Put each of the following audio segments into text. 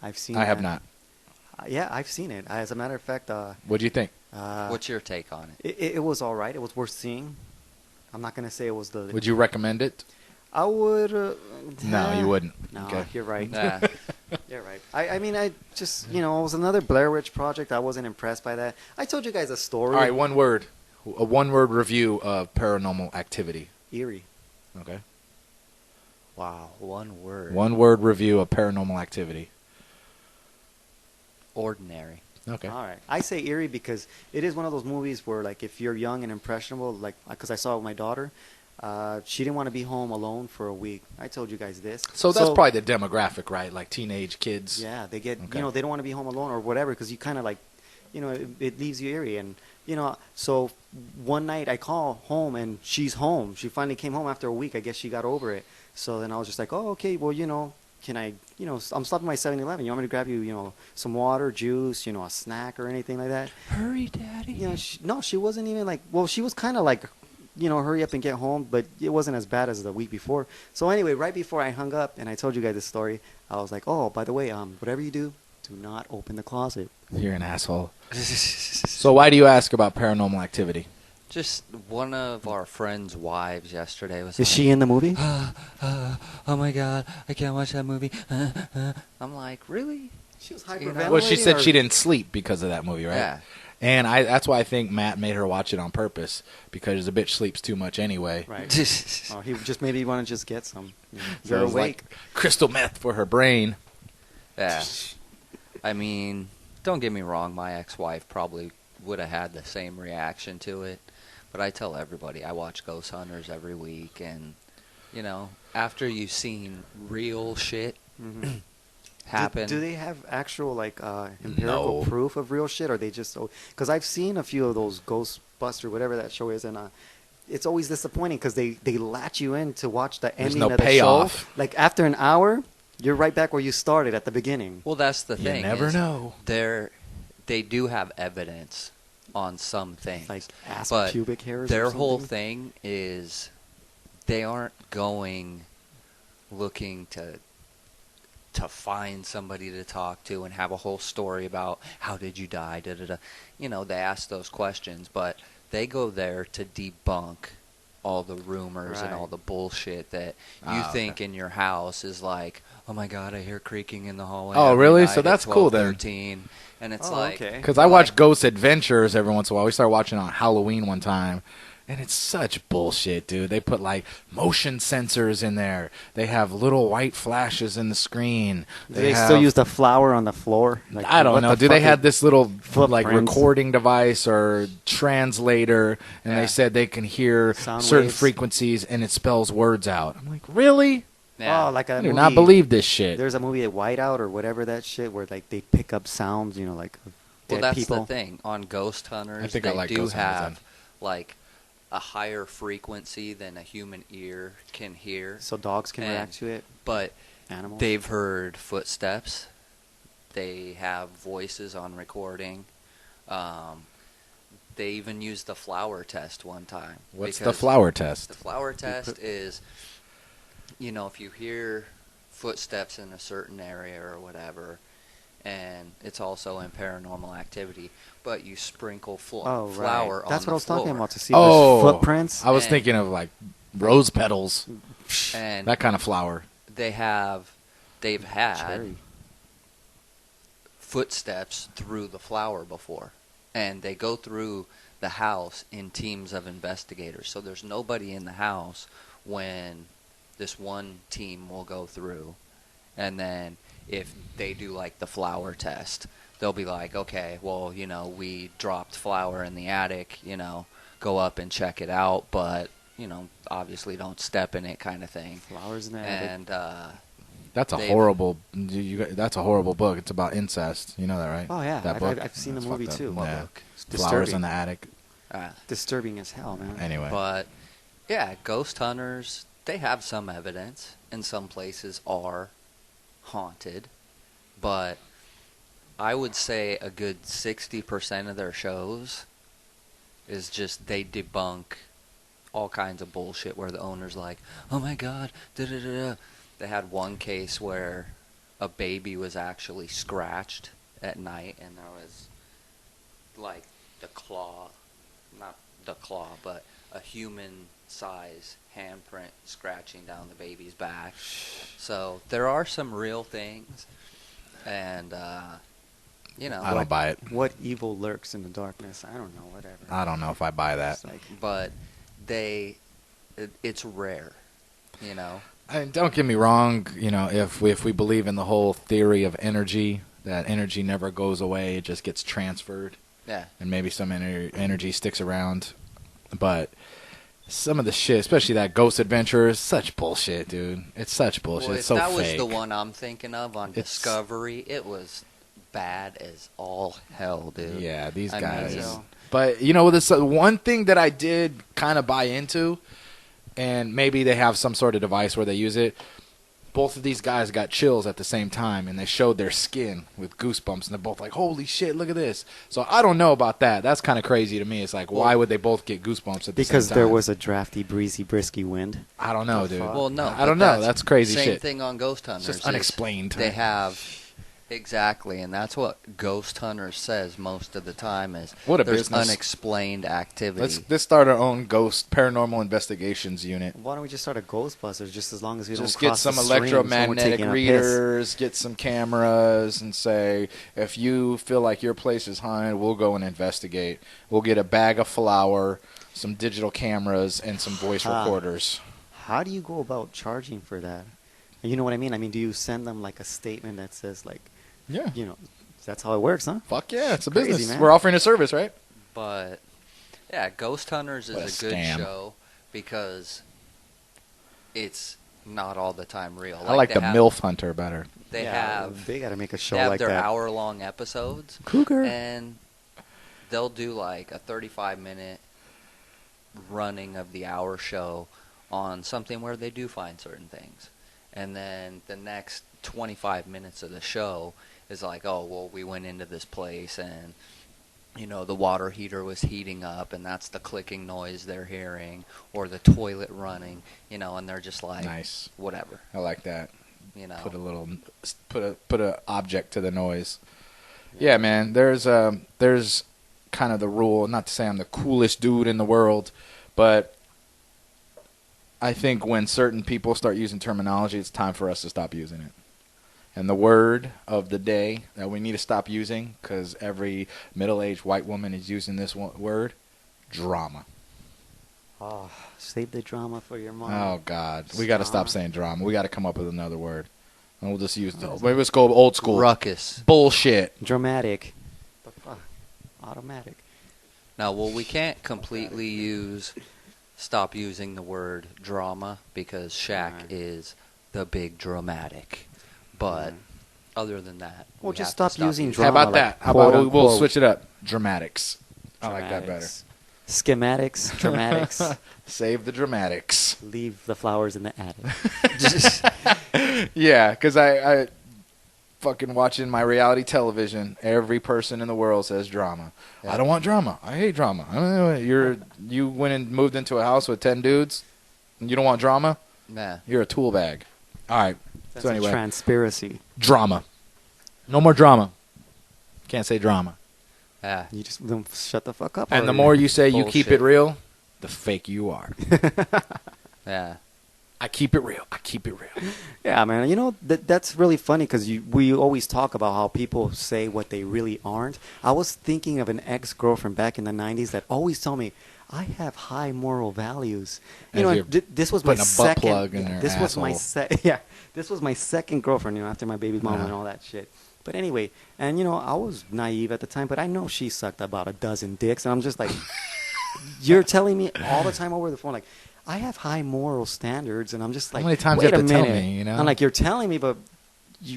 I've seen I have that. not. Yeah, I've seen it. As a matter of fact, What do you think? What's your take on it? it was all right. It was worth seeing. I'm not gonna say it was the. Would you recommend it? I would. No, you wouldn't. No, Okay. you're right. Nah. You're right. I mean, I just, it was another Blair Witch project. I wasn't impressed by that. I told you guys a story. All right, one word. A one-word review of Paranormal Activity. Eerie. Okay. Wow, one word. One-word review of Paranormal Activity. Ordinary. Okay. All right. I say eerie because it is one of those movies where, like, if you're young and impressionable, like, because I saw it with my daughter, she didn't want to be home alone for a week. I told you guys this. So that's probably the demographic, right? Like teenage kids. Yeah, they get, Okay. they don't want to be home alone or whatever because you kind of like, it leaves you eerie. And, so one night I call home and she's home. She finally came home after a week. I guess she got over it. So then I was just like, oh, okay, well, can I, I'm stopping by 7-Eleven. You want me to grab you, some water, juice, a snack or anything like that? Hurry, Daddy. No, she wasn't even like, well, she was kind of like, hurry up and get home, but it wasn't as bad as the week before. So anyway, right before I hung up and I told you guys this story, I was like, oh, by the way, whatever you do not open the closet. You're an asshole. So why do you ask about Paranormal Activity? Just one of our friends' wives yesterday was Is she in the movie? oh my God, I can't watch that movie. I'm like, really? She was hyperventilating. Well, she said she didn't sleep because of that movie, right? Yeah. And that's why I think Matt made her watch it on purpose, because the bitch sleeps too much anyway. Right. Oh, he just maybe want to just get some. So You're it was awake. like crystal meth for her brain. Yeah. I mean, don't get me wrong, my ex-wife probably would have had the same reaction to it. But I tell everybody, I watch Ghost Hunters every week, and, after you've seen real shit happen. Do they have actual, like, empirical No. proof of real shit, or they just... Because I've seen a few of those Ghostbuster, whatever that show is, and it's always disappointing because they latch you in to watch the There's ending no of the payoff. show. Like, after an hour, you're right back where you started at the beginning. Well, that's the You thing. never is know. They do have evidence on some things. Like ass but pubic hairs or their something? whole thing is they aren't looking to find somebody to talk to and have a whole story about how did you die, they ask those questions, but they go there to debunk all the rumors and Right. all the bullshit that you think in your house is like, oh my God, I hear creaking in the hallway. Oh, every really? night So at that's cool then. 12:13. And it's Oh, like, okay. Because I watch Ghost Adventures every once in a while. We started watching on Halloween one time, and it's such bullshit, dude. They put, like, motion sensors in there. They have little white flashes in the screen. Do they still use the flower on the floor? Like, I don't what know. the Do they fuck have is- this little like footprints? recording device or translator? And Yeah. they said they can hear Sound certain waves. frequencies and it spells words out. I'm like, really? yeah. Oh, like a I do movie. not believe this shit. There's a movie at Whiteout or whatever that shit where like they pick up sounds, like of Well, dead that's people. the thing. On Ghost Hunters, I think I they like do Ghost Hunters have then. like a higher frequency than a human ear can hear. So dogs can And- react to it. But Animals. they've heard footsteps. They have voices on recording. They even used the flower test one time. What's the because flower test? The flower test is, if you hear footsteps in a certain area or whatever, and it's also in Paranormal Activity, but you sprinkle Oh, right. flour on That's the what I was talking floor. about, to see Oh, the footprints. I was And- thinking of like rose petals, And that kind of flower. they've had Cherry. footsteps through the flower before, and they go through the house in teams of investigators. So there's nobody in the house when this one team will go through, and then if they do like the flower test, they'll be like, okay, well, we dropped flour in the attic, go up and check it out, but obviously don't step in it, kind of thing. Flowers in the attic. And That's a they've- horrible. That's a horrible book. It's about incest. You know that, right? Oh, yeah. That I've- book. I've seen the That's movie, fucked up. too. What Yeah. book? It's Flowers in disturbing. the attic. Disturbing as hell, man. Anyway. But yeah, ghost hunters, they have some evidence, and some places are haunted, but I would say a good 60% of their shows is just they debunk all kinds of bullshit where the owner's like, oh my God, da-da-da-da. They had one case where a baby was actually scratched at night, and there was like the claw, not the claw, but a human size handprint scratching down the baby's back. So there are some real things, and you know, I don't buy it. What evil lurks in the darkness? I don't know. Whatever. I don't know if I buy that. It's like, but it's rare, you know. And don't get me wrong, you know, if we believe in the whole theory of energy, that energy never goes away, it just gets transferred. Yeah. And maybe some energy sticks around. But some of the shit, especially that Ghost Adventure, is such bullshit, dude. It's such bullshit. Well, it's so that fake. was the one I'm thinking of on Discovery. It was bad as all hell, dude. Yeah, these I guys. mean, But, you know, this one thing that I did kind of buy into, and maybe they have some sort of device where they use it, both of these guys got chills at the same time, and they showed their skin with goosebumps, and they're both like, holy shit, look at this. So I don't know about that. That's kind of crazy to me. It's like, why would they both get goosebumps at the same time? because there was a drafty, breezy, brisky wind. I don't know, dude. Well, no. I don't know. That's crazy same shit. Same thing on Ghost Hunters. It's just unexplained. They have... Exactly, and that's what Ghost Hunters says most of the time is What a there's business. unexplained activity. Let's start our own ghost paranormal investigations unit. Why don't we just start a Ghostbusters just as long as we Just don't get cross some the streams when we're electromagnetic taking a piss? readers, get some cameras, and say, if you feel like your place is haunted, we'll go and investigate. We'll get a bag of flour, some digital cameras, and some voice recorders. How do you go about charging for that? You know what I mean? I mean, do you send them like a statement that says like, Yeah. you know, that's how it works, huh? Fuck yeah, it's a Crazy, business. man. We're offering a service, right? But yeah, Ghost Hunters is What a a good scam. show because it's not all the time real. I like they the have- MILF Hunter better. They Yeah, have they got to make a show they have like their that. hour-long episodes, Cougar. and they'll do like a 35-minute running of the hour show on something where they do find certain things. And then the next 25 minutes of the show is like, oh, well, we went into this place and, you know, the water heater was heating up and that's the clicking noise they're hearing, or the toilet running, you know, and they're just like, Nice. whatever, I like that. you know. Put a object to the noise. Yeah, man. There's kind of the rule. Not to say I'm the coolest dude in the world, but I think when certain people start using terminology, it's time for us to stop using it. And the word of the day that we need to stop using, because every middle-aged white woman is using this word, drama. Oh, save the drama for your mom. Oh, God. We got to stop Drama. saying drama. We got to come up with another word. And we'll just use maybe let's go old school. Ruckus. Bullshit. Dramatic. The fuck? Automatic. Now, well, we can't completely stop using the word drama because Shaq Right. is the big dramatic. But other than that, Well, we just have to stop using How drama. about that? like, How about quote, we'll unquote, switch it up? Dramatics. I like that better. dramatics. Schematics, dramatics. Save the dramatics. Leave the flowers in the attic. Yeah, because I fucking watching my reality television. Every person in the world says drama. Yeah. I don't want drama. I hate drama. I don't know. You went and moved into a house with 10 dudes, and you don't want drama? Nah. You're a tool bag. All right. That's So anyway, a transpiracy. drama. No more drama. Can't say drama. Yeah. You just don't shut the fuck up. And the already. more you say you keep Bullshit. it real, the fake you are. Yeah. I keep it real. I keep it real. Yeah, man. You know, that's really funny because we always talk about how people say what they really aren't. I was thinking of an ex-girlfriend back in the 90s that always told me, I have high moral values. You As know, you're this was my putting a butt second. plug in your this was my asshole. this was my second girlfriend. You know, after my baby mama and all that shit. But anyway, and you know, I was naive at the time, but I know she sucked about a dozen dicks, and I'm just like, you're telling me all the time over the phone, like, I have high moral standards, and I'm just like, How many times wait you have a to tell minute. me, you know? I'm like, you're telling me, but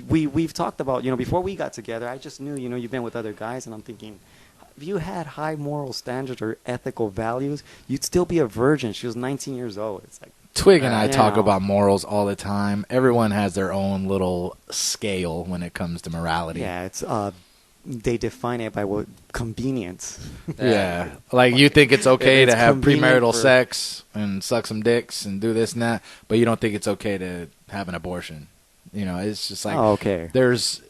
we've talked about, you know, before we got together, I just knew, you know, you've been with other guys, and I'm thinking, if you had high moral standards or ethical values, you'd still be a virgin. She was 19 years old. It's like, Twig and I you talk know. about morals all the time. Everyone has their own little scale when it comes to morality. yeah, it's they define it by what convenience. Yeah. Like you think it's okay If it's to have convenient premarital for- sex and suck some dicks and do this and that, but you don't think it's okay to have an abortion. You know, it's just like Oh, okay. there's